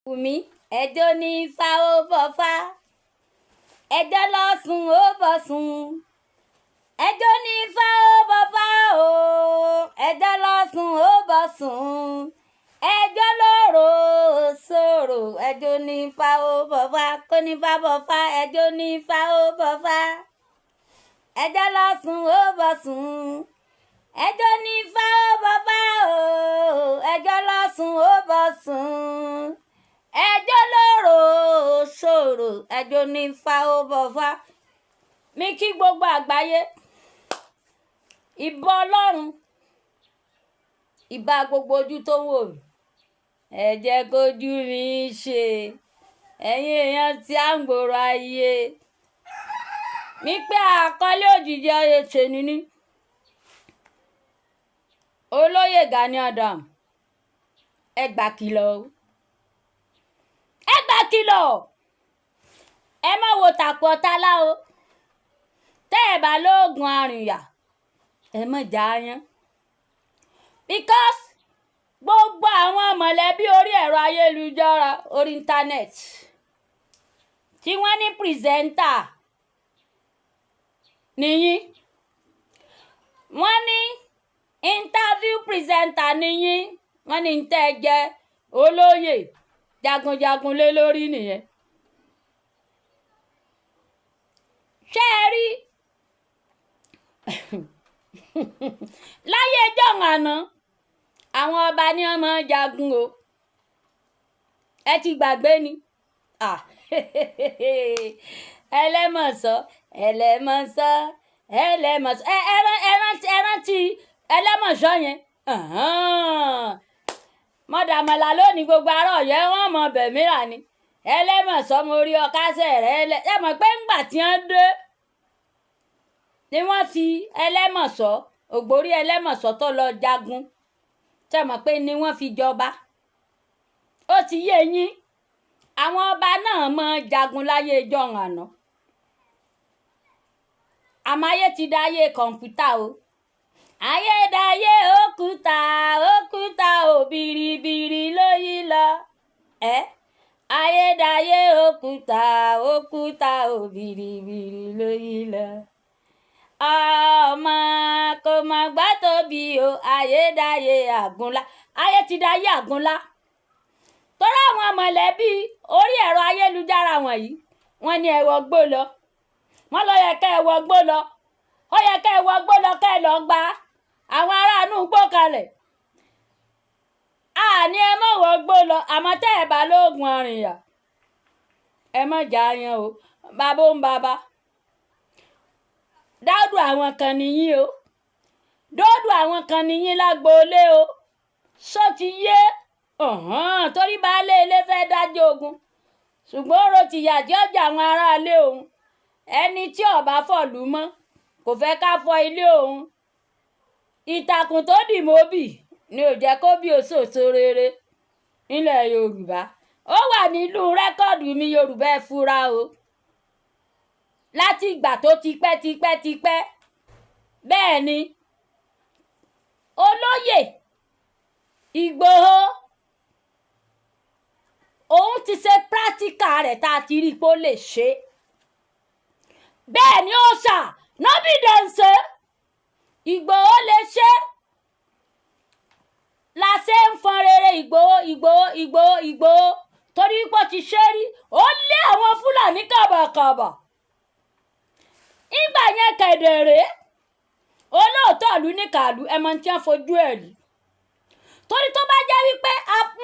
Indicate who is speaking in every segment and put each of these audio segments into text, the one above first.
Speaker 1: Wùmí ẹjọ́ ní ifá ó bọ́fá ẹjọ́ lọ́sùn ó bọ́sùn ẹjọ́ ní ifá ó bọ́fá o ẹjọ́ lọ́sùn ó bọ́sùn ẹjọ́ lóró sòrò ẹjọ́ ní ifá ó bọ́fá kó ní ifá bọ́fá ẹjọ́ ní ifá ó bọ́fá ẹjọ́ lọ́sùn ó bọ́sùn ẹjọ́ ní ifá ó bọ́fá o ẹjọ́ lọ́sùn ó bọ́sùn ẹjọ́ lóró sòrò ẹjọ́ ní ifá ó bọ́fá. Mi kí gbogbo àgbáyé ìbà Ọlọ́run ìbà gbogbo ojú tó ń wò mí ẹ jẹ́ kójú mi ṣe ẹ̀yin èèyàn tí à ń gbòòrò ayé mi pé àkọlé òjijì ayé tèmi ní olóyè Gani Adams ẹ gbà kìlọ̀ ẹ má wo tàpọ̀ tálá o tẹ́ ẹ bá lóògùn àrùnyà ẹ má já yán because gbogbo àwọn mọ̀lẹ́bí orí ẹ̀rọ ayélujára orí íńtánẹ́ẹ̀tì tí wọ́n ní pírẹsẹ́ńtà nìyí wọ́n ní interview pírẹsẹ́ńtà nìyí wọ́n ní tẹ́ ẹ jẹ́ olóyè jagunjagun lé lórí nìyẹn ṣé ẹ rí láyé jọ̀hún àná àwọn ọba ní ọmọ jagun o ẹ ti gbàgbé ni ẹlẹ́mọ̀sọ́ ẹ rántí ẹlẹ́mọ̀sọ́ yẹn mọ̀dàmọ̀là lónìí gbogbo ará Ọ̀yọ́ wọn mọ bẹ̀míra ni ẹlẹ́mọ̀sọ́ mo rí ọkásẹ̀ rẹ̀ ẹ mọ̀ pé ńgbà tí wọ́n dé ni wọ́n fi ẹlẹ́mọ̀sọ́ ògbórí ẹlẹ́mọ̀sọ́ tó lọ jagun tẹ́ mọ̀ pé ni wọ́n fi jọba ó ti yé yín àwọn ọba náà mọ jagun láyé jọ̀hún àná àmọ́ ayé ti dá ayé kọ̀ǹpútà o ayé dáyé òkúta ò bìrìbìrì lóyí lọ ayé dáyé òkúta ò bìrìbìrì lóyí lọ ọmọ kò mọ̀ gbá tóbi o ayé dáyé àgúnlá ayé ti dáyé àgúnlá torí àwọn mọ̀lẹ́bí orí ẹ̀rọ ayélujára wọ̀nyí wọ́n ní ẹ wọgbó lọ wọ́n lọ yẹ kẹ́ ẹ wọgbó lọ ó yẹ kẹ́ ẹ wọgbó lọ kẹ́ ẹ lọ gba àwọn aráàlú gbó kalẹ̀ àní ẹ mọ̀ wọgbó lọ àmọ́ tẹ́ ẹ bá lóògùn àrìnyà ẹ mọ̀ já yan o bàbá ń bàbá dáàdù àwọn kan nìyí o dóòdù àwọn kan nìyí lágboolé o sọ ti yé torí baálé ilé fẹ́ dájọ́ ogun ṣùgbọ́n ó ti yàjẹ́ ọjà àwọn aráalé òun ẹni tí ọba fọ̀lú mọ́ kò fẹ́ ká fọ ilé òun ìtàkùn tó dì mọ́bì ni ò jẹ́ kó bí òṣòṣò rere nílẹ̀ Yorùbá ó wà nínú rẹ́kọ̀dù mi Yorùbá ẹ fura o láti ìgbà tó ti pẹ́ bẹ́ẹ̀ ni olóyè Ìgbòho òun ti ṣe pírátíkà rẹ̀ tá a ti rí i pé ó lè ṣe bẹ́ẹ̀ ni ó ṣà nọ́bì dẹ̀nsẹ̀ Ìgbòho lè ṣe la ṣe ń fọn rere Ìgbòho torí pé ó ti ṣe rí ó lé àwọn Fúlàní kàbàkàbà ìgbà yẹn kẹ̀dẹ̀rẹ́ olóòótọ́ ìlú níkàlù ẹmọ tí wọ́n fojú ẹ̀ rí torí tó bá jẹ́ wípé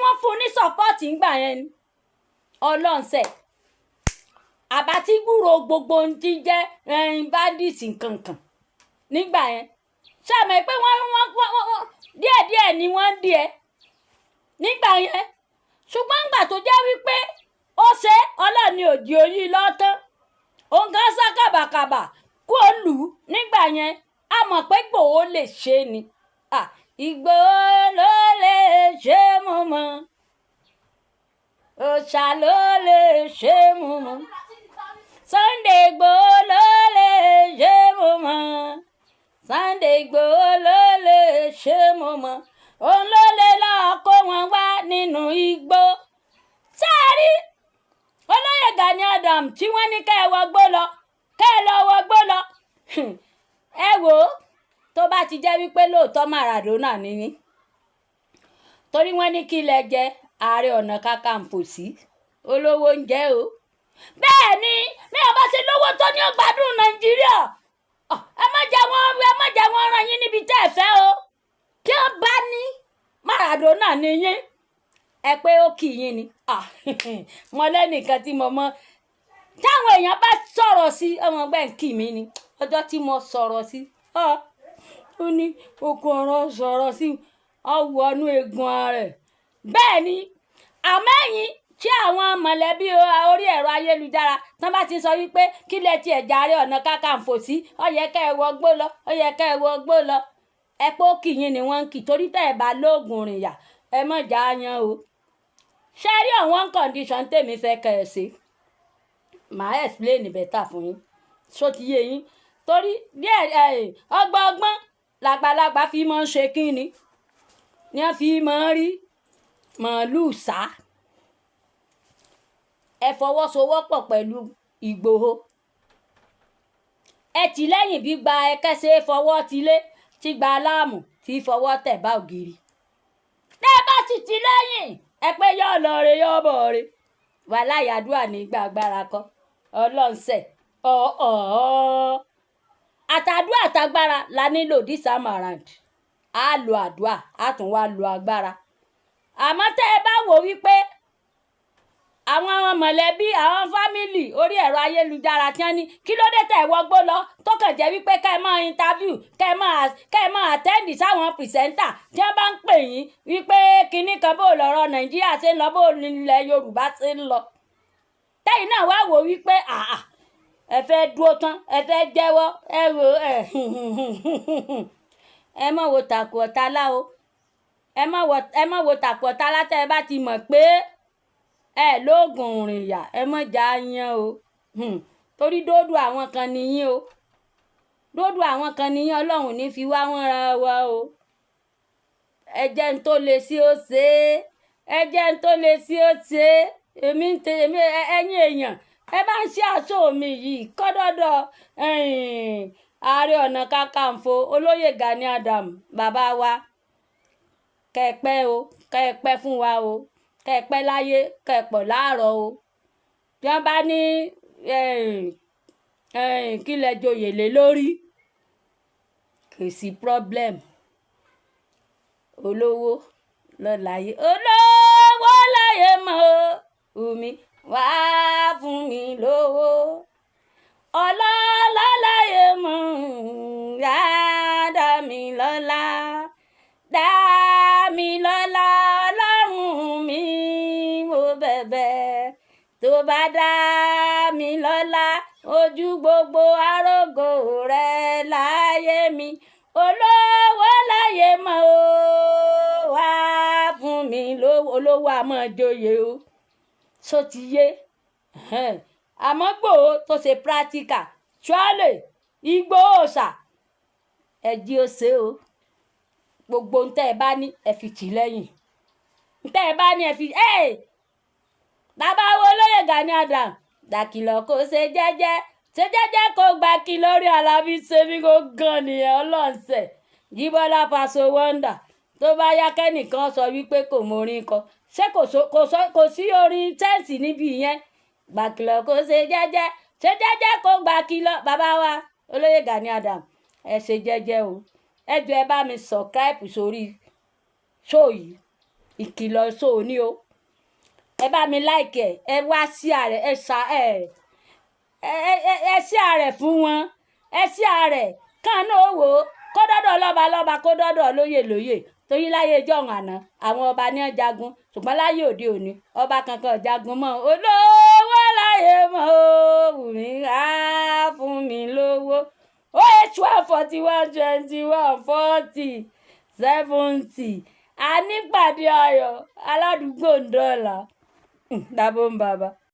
Speaker 1: wọ́n fún ní sọ́pọ́ọ̀tì ńgbà yẹn ni ọlọ́ọ̀nsẹ̀ àbátí gbúrò gbogbo ohun tí jẹ́ bádìsì kankan nígbà yẹn ṣàmì pé wọ́n díẹ̀díẹ̀ ni wọ́n ń díẹ̀ nígbà yẹn ṣùgbọ́n ńgbà tó jẹ́ wípé ó ṣe ọlọ́ọ̀ni òdì òyì lọ́tán òun kan sá kàbàkàbà kó lù ú nígbà yẹn a mọ̀ pé Ìgbòho lè ṣe ni Ìgbòho ló lè ṣe mú mọ́ òòṣà ló lè ṣe mú mọ́ Sunday Ìgbòho ló lè ṣe mú mọ́ Sunday Ìgbòho ló lè ṣe mú mọ́ òun ló lè lọ́ọ́ kó wọn wá nínú igbó ṣé tí wọ́n ní kẹ́ ẹ wọgbó lọ kẹ́ ẹ lọ wọgbó lọ ẹ wò ó tó bá ti jẹ́ wípé lóòótọ́ Maradona nìyí torí wọ́n ní kí ilẹ̀ jẹ Ààrẹ Ọ̀nà Kakanfò sí olówó ń jẹ́ o bẹ́ẹ̀ ni mi ò bá ṣe lówó tó ní ó gbádùn Nàìjíríà ẹ má jẹ́ wọ́n rán yín níbi tẹ́ ẹ fẹ́ o tí wọ́n bá ní Maradona nìyí ẹ pé ó kì yín ni mo lẹ́nìkan tí mo mọ̀ táwọn èèyàn bá sọ̀rọ̀ sí ọmọ ẹgbẹ́ ń kì mí ni ọjọ́ tí mo sọ̀rọ̀ sí ó ní okun ọ̀rọ̀ sọ̀rọ̀ sí ọwọ́ ọnú eegun rẹ̀ bẹ́ẹ̀ ni àmẹ́yìn tí àwọn mọ̀lẹ́bí orí ẹ̀rọ ayélujára tán bá ti sọ wípé kí lẹ ti ẹ̀já Ààrẹ Ọ̀nà Kakanfò sí ó yẹ kẹ́ ẹ wọgbó lọ ó yẹ kẹ́ ẹ wọgbó lọ ẹ pé ó kì yín ni wọ́n ń kì torí tẹ́ ẹ bá lóògùn rìnyà ẹ mọ̀ já yan o ṣé rí àwọn condition tèmi fẹ́ kẹ́ ẹ ṣe màá explain better fún yín ṣó ti yé yín torí díẹ̀ ọgbọ́n làgbàlagbà fi máa ń ṣe kínni ni wọ́n fi máa ń rí màálùú sá ẹ fọwọ́sowọ́pọ̀ pẹ̀lú Ìgbòho ẹ tì lẹ́yìn bí gba ẹkẹ́sẹ̀ fọwọ́ tilé tí gba aláàmù tí fọwọ́ tẹ̀ bá ògiri tẹ́ bá sì tì lẹ́yìn ẹ pé yọ lọ re yọ bọ̀ re wà láyàdúà nígbà agbára kọ ọlọ́nsẹ̀ àtàdúà àtàgbára la nílò this time around á lo àdúà á tún wá lo agbára àmọ́ tẹ́ ẹ bá wò wípé àwọn mọ̀lẹ́bí àwọn fámìlì orí ẹ̀rọ ayélujára tí wọ́n ní kí ló dé tẹ̀ wọgbó lọ tó kàn jẹ́ wípé kẹ́ ẹ máa interview kẹ́ ẹ máa attend sáwọn pìrìsẹ́ńtà tí wọ́n bá ń pè yín wípé kinní kan bó lọ́rọ̀ Nàìjíríà ṣe ń lọ bó ilẹ̀ Yorùbá ṣe ń lọ tẹ́yìn náà wá wò wípé ẹ fẹ́ dúró tán ẹ fẹ́ jẹ́wọ́ ẹ wò ẹ mọ̀ wo tàkù ọ̀tá lá o ẹ mọ̀ wo tàkù ọ̀tá látẹ̀ ẹ bá ti mọ̀ pé ẹ lóògùn rìnyà ẹ mọ̀ já yan o torí dódò àwọn kan nìyín o dódò àwọn kan nìyín Ọlọ́run ní fi wá wọn ra wa o ẹ jẹ́ n tó lè sí ó ṣe ẹ jẹ́ n tó lè sí ó ṣe èmi ẹ̀yin èèyàn ẹ bá ń ṣe àṣọ mi yìí kọ́dọ̀dọ̀ Ààrẹ Ọ̀nà Kakanfò Olóyè Gani Adams bàbá wa kẹ́ẹ̀pẹ́ o kẹ́ẹ̀pẹ́ fún wa o kẹ́ẹ̀pẹ́ láyé kẹ́ẹ̀pọ̀ láàárọ̀ o tí wọ́n bá ní kí lẹ joyè lé lórí kò sí problem olówó lọ́láyé olówó láyé mọ́ omi wá fún mi lówó ọlọ́lá láyé mọ́ dá mi lọ́lá dá mi lọ́lá Ọlọ́run mi mo bẹ̀bẹ̀ tó bá dá mi lọ́lá ojú gbogbo arógo rẹ láyé mi olówó láyé mọ́ o wá fún mi lówó olówó àmọ́ joyè o so ti yé àmọ́ Ìgbòho tó ṣe practical ṣọ́ọ̀lẹ̀ Ìgbòho ṣà ẹ̀jí ó ṣe o gbogbo ń tẹ́ ẹ bá ní ẹ fi tì lẹ́yìn ń tẹ́ ẹ bá ní ẹ fi bàbá wo Olóyè Gani Adams dàkìlọ̀ kó ṣe jẹ́jẹ́ kó gba kí lórí Alábí ṣẹ́mi kó gan nìyẹn ọlọ́ọ̀sẹ̀ Jíbọ́lá Paso Wonder tó bá yá kẹ́nìkan sọ wípé kò mọ orin kan ṣé kò sí orin tẹ́ǹsì níbi yẹn gbàkìlọ̀ kó ṣe jẹ́jẹ́ kó gba kí lọ bàbá wa Olóyè Gani Adams ẹ ṣe jẹ́jẹ́ o ẹ jọ̀ọ́ ẹ bá mi subscribe sórí show yìí ìkìlọ̀ show ni o ẹ bá mi like ẹ wá sí ààrẹ ẹ sí ààrẹ fún wọn ẹ sí ààrẹ kàn náà wò ó kó dọ́dọ̀ lọ́ba kó dọ́dọ̀ lóyè torí láyé ìjọ́un àná àwọn ọba ní ọjàgun ṣùgbọ́n láyé òde òní ọba kankan ọjàgun mọ́ olówó láyé mọ́ Wùmí á fún mi lówó 08141214070 a nípàdé ayọ̀ aládùúgbò ń dọ́là dábò ń bàbá.